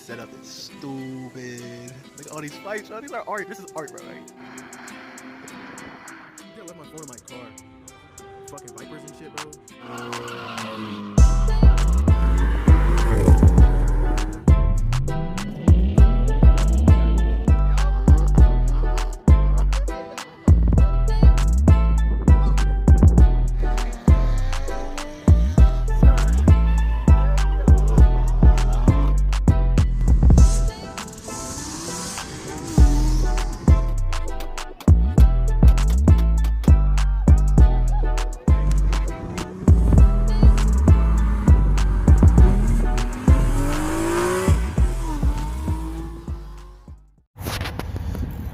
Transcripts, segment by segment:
setup is stupid. Look at all these fights, bro. These are art. This is art, bro. Right? I left my phone in my car. Fucking vipers and shit, bro.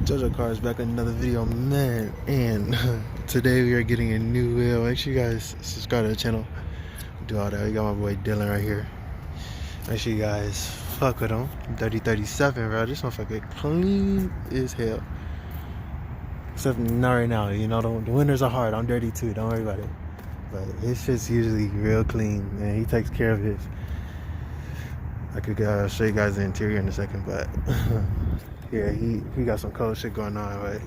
JoJo Car is back with another video, man, and today we are getting a new wheel. Make sure you guys subscribe to the channel, do all that. We got my boy Dylan right here. Make sure you guys fuck with him. 3037, bro. This motherfucker clean as hell. Except not right now, you know, the winters are hard. I'm dirty too, don't worry about it. But his shit's usually real clean, and he takes care of his. I could show you guys the interior in a second, but yeah, he got some cold shit going on, but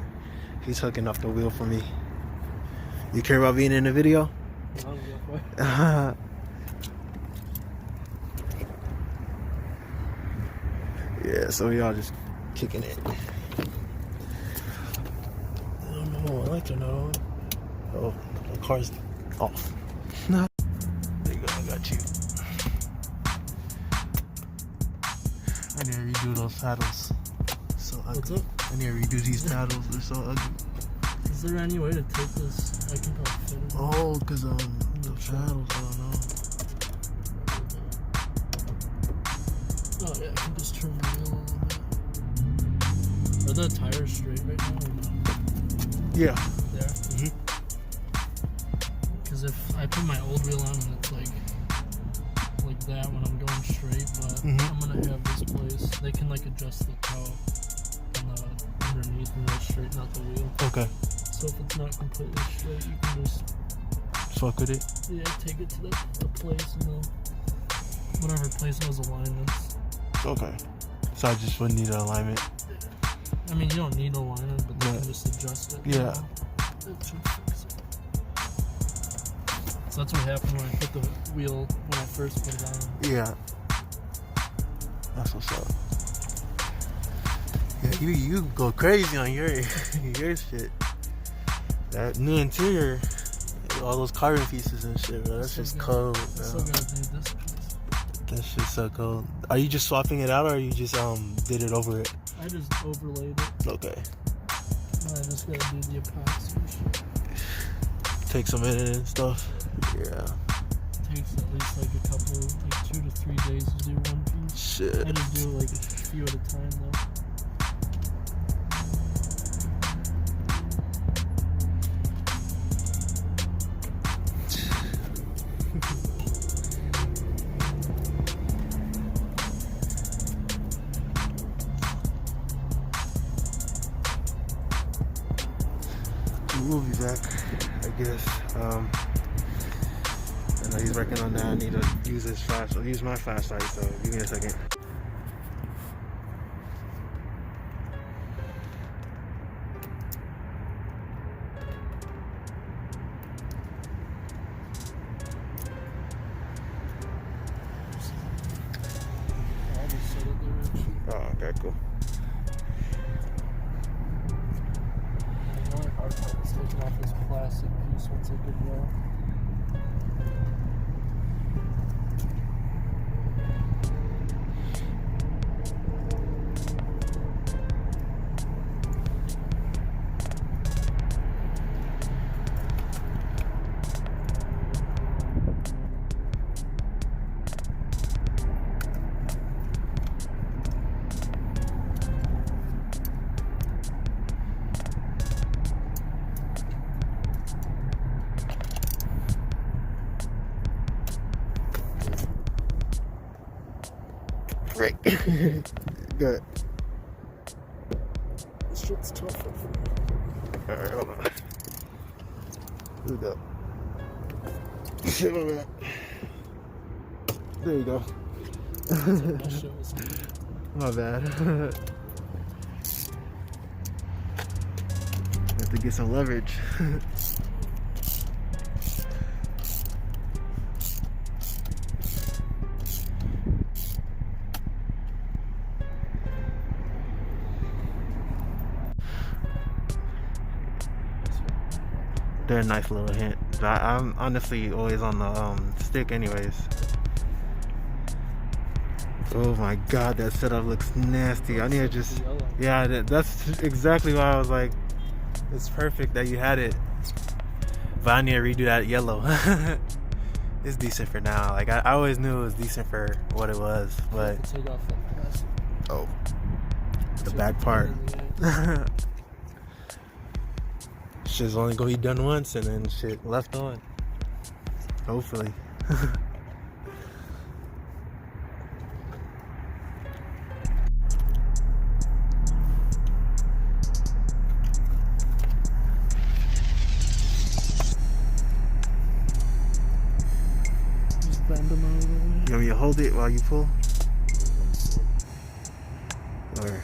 he's hooking up the wheel for me. You care about being in the video? Yeah, so we all just kicking it. I don't know, I like to know. Oh, the car's off. There you go, I got you. I need to redo those paddles. So ugly. What's up? I need to redo these paddles. They're so ugly. Is there any way to take this? I can probably fit it. Oh, cause the paddles. I don't know. Oh yeah, I can just turn the wheel a little bit. Are the tires straight right now or no? Yeah. There? Because if I put my old wheel on and it's like that when I'm going straight, but I'm gonna have this place. They can like adjust the toe on the underneath and they'll straighten out the wheel. Okay. So if it's not completely straight, you can just Fuck with it. yeah take it to the place and they'll whatever place has alignments. Okay. So I just would need an alignment. I mean, you don't need alignment, but they can just adjust it. Yeah. That should fix it. So that's what happened when I put the wheel when I first put it on. Yeah. That's what's up. Yeah, you go crazy on your shit. That new interior, all those carbon pieces and shit, bro. That's just cold, bro. Still gotta do this piece. That shit's so cold. Are you just swapping it out, or you just did it over it? I just overlaid it. Okay. I just gotta do the epoxy and shit. Take some in it and stuff. Yeah. Takes at least like a couple, like 2 to 3 days to do one piece. Shit. I just do like a few at a time though. We'll be back, I guess. I know he's working on that. I need to use his use my flashlight, so give me a second. I'll just set it there actually. Oh, okay, cool. The only hard part is taking off this plastic piece once I get it off. Great. Good. This shit's tough. Alright, hold on. Here we go. Shit on that. There you go. That shit was My bad. Have to get some leverage. They're a nice little hint. I'm honestly always on the stick anyways. Oh my god, that setup looks nasty. I need to just... Yeah, that's exactly why I was like, it's perfect that you had it. But I need to redo that yellow. It's decent for now. Like, I always knew it was decent for what it was, but... Oh. The back part. Shit's only gonna be done once and then shit left on. Hopefully. Just bend them out of the way. You want me to hold it while you pull? Or...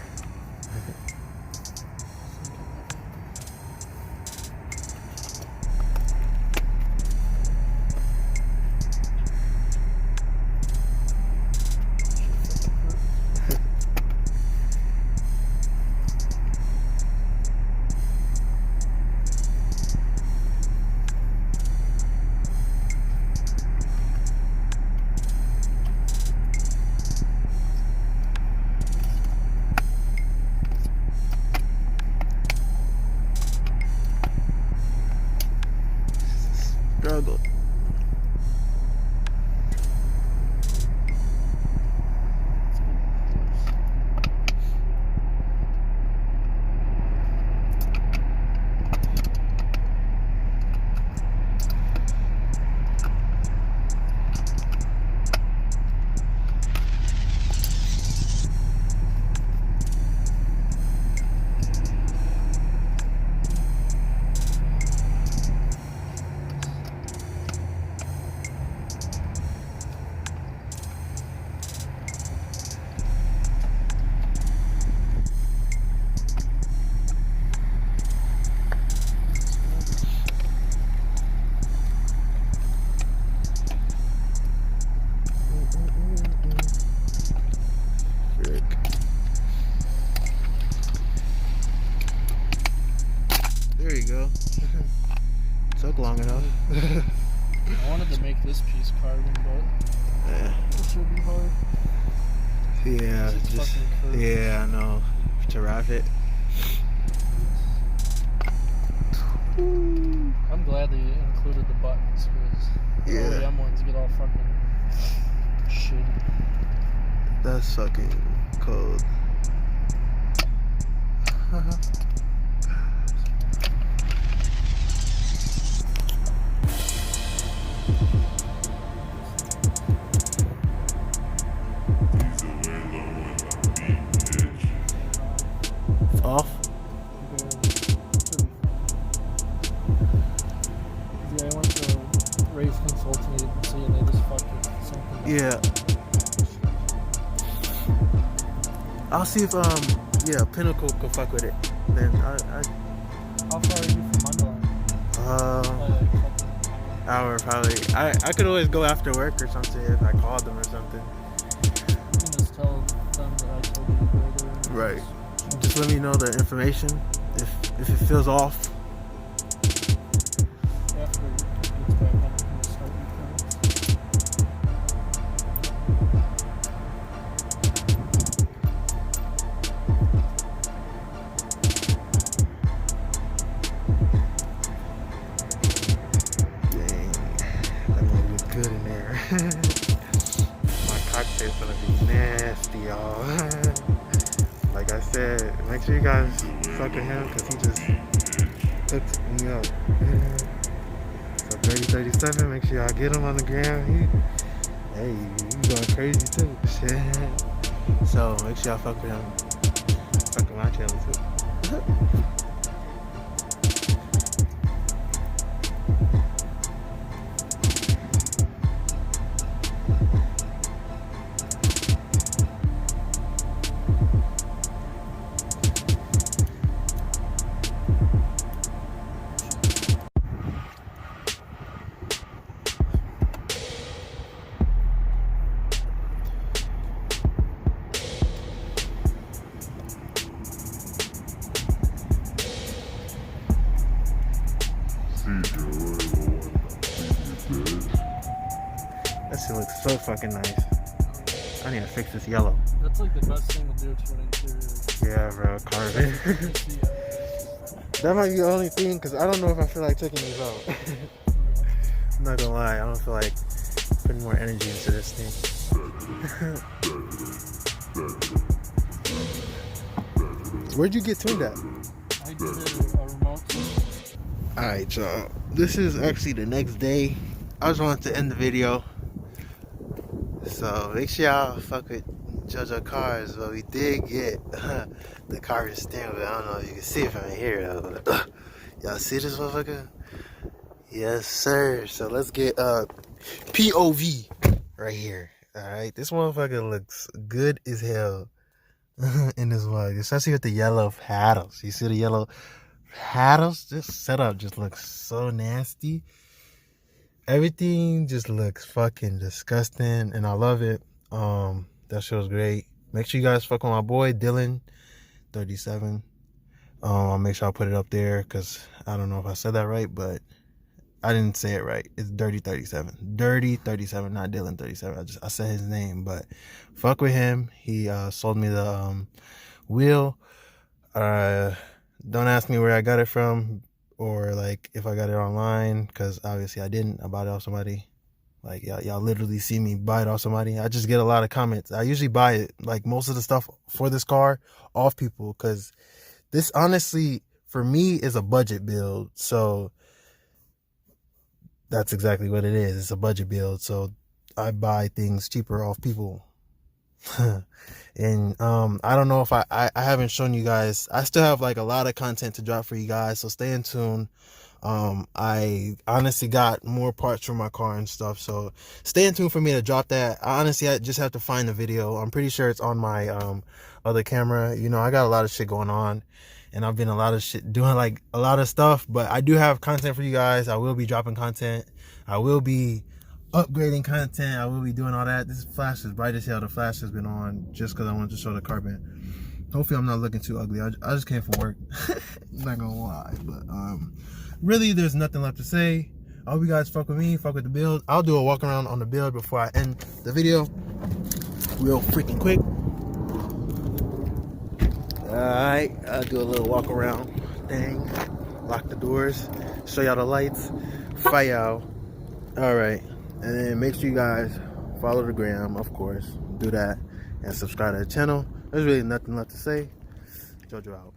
struggle. There you go. Took long enough. I wanted to make this piece carbon, but it should be hard. Yeah, just yeah, I know. To wrap it. I'm glad they included the buttons because the OEM ones get all fucking shitty. That's fucking cold. It's off? Yeah, I went to race consulting agency and they just fucked with something. Yeah. I'll see if Pinnacle can fuck with it. Then How far are you from Underline? Hour probably. I could always go after work or something if I called them or something. You can just tell them that I told you to go there. Right. Just let me know the information if it feels off. After it gets back on, I'm gonna start your Dang, that might look good in there. My cocktail's gonna be nasty, y'all. Like I said, make sure you guys fuck with him because he just hooked me up. So 3037, make sure y'all get him on the gram. Hey, you going crazy too. Shit. So make sure y'all fuck with him. Fuck with my channel too. That shit looks so fucking nice. I need to fix this yellow. That's like the best thing to do to an interior. Yeah, bro, carbon. That might be the only thing, because I don't know if I feel like taking these out. I'm not gonna lie, I don't feel like putting more energy into this thing. Where'd you get tuned at? I did a remote. Alright, y'all. This is actually the next day. I just wanted to end the video. So make sure y'all fuck with JoJo Cars, but we did get the car steering wheel. I don't know if you can see it from here though, but y'all see this motherfucker? Yes sir. So let's get POV right here. Alright, this motherfucker looks good as hell in this vlog, especially with the yellow paddles. You see the yellow paddles? This setup just looks so nasty. Everything just looks fucking disgusting, and I love it. That shit was great. Make sure you guys fuck with my boy Dylan 37. I'll make sure I put it up there, because I don't know if I said that right, but I didn't say it right. It's Dirty 37. Dirty 37, not Dylan 37. I said his name, but fuck with him. He sold me the wheel. Don't ask me where I got it from, or like if I got it online, because obviously I didn't. I bought it off somebody. Like y'all literally see me buy it off somebody. I just get a lot of comments. I usually buy it, like most of the stuff for this car, off people, because this honestly for me is a budget build. So that's exactly what it is. It's a budget build. So I buy things cheaper off people. And I don't know if I haven't shown you guys. I still have like a lot of content to drop for you guys, so stay in tune. I honestly got more parts for my car and stuff, so stay in tune for me to drop that. I just have to find the video. I'm pretty sure it's on my other camera. You know, I got a lot of shit going on, and I've been doing like a lot of stuff, but I do have content for you guys. I will be dropping content. I will be upgrading content. I will be doing all that. This flash is bright as hell. The flash has been on just because I wanted to show the carbon. Hopefully I'm not looking too ugly. I just came from work. I'm not gonna lie, but really there's nothing left to say. I hope you guys fuck with me, fuck with the build. I'll do a walk around on the build before I end the video real freaking quick. Alright, I'll do a little walk around thing, lock the doors, show y'all the lights, fire out. Alright, and then make sure you guys follow the gram, of course, do that, and subscribe to the channel. There's really nothing left to say. JoJo out.